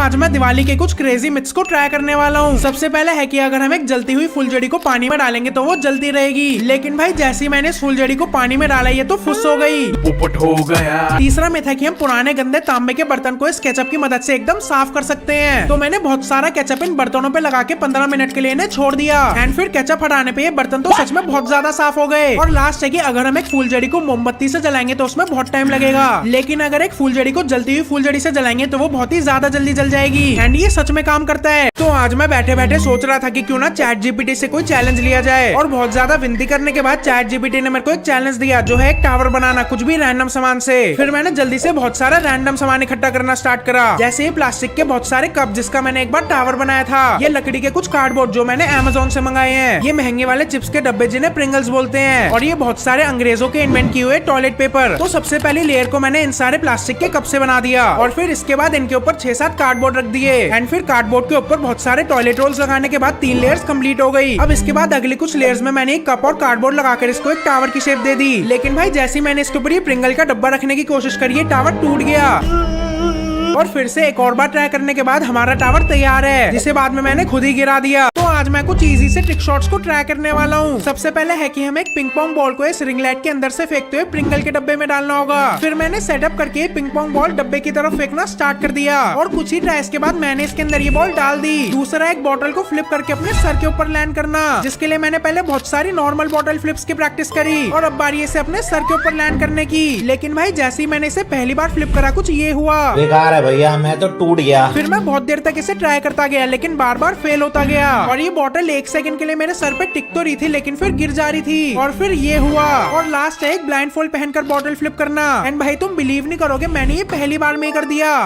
आज मैं दिवाली के कुछ क्रेजी मिथ्स को ट्राई करने वाला हूँ। सबसे पहले है कि अगर हम एक जलती हुई फुलझड़ी को पानी में डालेंगे तो वो जलती रहेगी, लेकिन भाई जैसे ही मैंने इस फुलझड़ी को पानी में डाला ये तो फुस हो गई, पोपट हो गया। तीसरा मिथ है कि हम पुराने गंदे तांबे के बर्तन को इस केचप की मदद से एकदम साफ कर सकते हैं। तो मैंने बहुत सारा केचप इन बर्तनों पे लगा के 15 मिनट के लिए इन्हें छोड़ दिया एंड फिर केचप हटाने पे ये बर्तन तो सच में बहुत ज्यादा साफ हो गए। और लास्ट है कि अगर हम एक फुलझड़ी को मोमबत्ती से जलाएंगे तो उसमें बहुत टाइम लगेगा, लेकिन अगर एक फुलझड़ी को जलती हुई फुलझड़ी से जलाएंगे तो वो बहुत ही ज्यादा जल्दी जल जाएगी एंड ये सच में काम करता है। तो आज मैं बैठे बैठे सोच रहा था कि क्यों ना चैट जीपीटी से कोई चैलेंज लिया जाए, और बहुत ज्यादा विनती करने के बाद चैट जीपीटी ने मेरे को एक चैलेंज दिया जो है एक टावर बनाना कुछ भी रैंडम सामान से। फिर मैंने जल्दी से बहुत सारा रैंडम सामान इकट्ठा करना स्टार्ट करा, जैसे ये प्लास्टिक के बहुत सारे कप जिसका मैंने एक बार टावर बनाया था, ये लकड़ी के कुछ कार्डबोर्ड जो मैंने अमेज़न से मंगाए हैं, ये महंगे वाले चिप्स के डब्बे जिन्हें प्रिंगल्स बोलते हैं, और ये बहुत सारे अंग्रेजों के इन्वेंट किए हुए टॉयलेट पेपर। तो सबसे पहली लेयर को मैंने इन सारे प्लास्टिक के कप से बना दिया और फिर इसके बाद इनके ऊपर 6-7 कार्डबोर्ड रख दिए एंड फिर कार्डबोर्ड के ऊपर बहुत सारे टॉयलेट रोल्स लगाने के बाद 3 लेयर्स कंप्लीट हो गई। अब इसके बाद अगली कुछ लेयर्स में मैंने एक कप और कार्डबोर्ड लगाकर इसको एक टावर की शेप दे दी, लेकिन भाई जैसे ही मैंने इसके ऊपर ये प्रिंगल का डब्बा रखने की कोशिश करी टावर टूट गया। और फिर से एक और बार ट्राई करने के बाद हमारा टावर तैयार है, जिसे बाद में मैंने खुद ही गिरा दिया। तो आज मैं कुछ इजी से ट्रिक शॉट्स को ट्राई करने वाला हूँ। सबसे पहले है कि हमें एक पिंग पोंग बॉल को इस रिंग लाइट के अंदर से फेंकते हुए प्रिंगल के डब्बे में डालना होगा। फिर मैंने सेटअप करके पिंग पोंग बॉल डब्बे की तरफ फेंकना स्टार्ट कर दिया और कुछ ही ट्राइस के बाद मैंने इसके अंदर ये बॉल डाल दी। दूसरा एक बॉटल को फ्लिप करके अपने सर के ऊपर लैंड करना, जिसके लिए मैंने पहले बहुत सारी नॉर्मल बॉटल फ्लिप्स की प्रैक्टिस करी और अब बारी इसे अपने सर के ऊपर लैंड करने की। लेकिन भाई जैसे ही मैंने इसे पहली बार फ्लिप करा कुछ ये हुआ, बेकार है भैया, मैं तो टूट गया। फिर मैं बहुत देर तक इसे ट्राई करता गया लेकिन बार बार फेल होता गया और ये बॉटल 1 सेकंड के लिए मेरे सर पे टिक तो रही थी लेकिन फिर गिर जा रही थी। और फिर ये हुआ और लास्ट है एक ब्लाइंड फोल्ड पहनकर बॉटल फ्लिप करना एंड भाई तुम बिलीव नहीं करोगे मैंने ये पहली बार में ही कर दिया।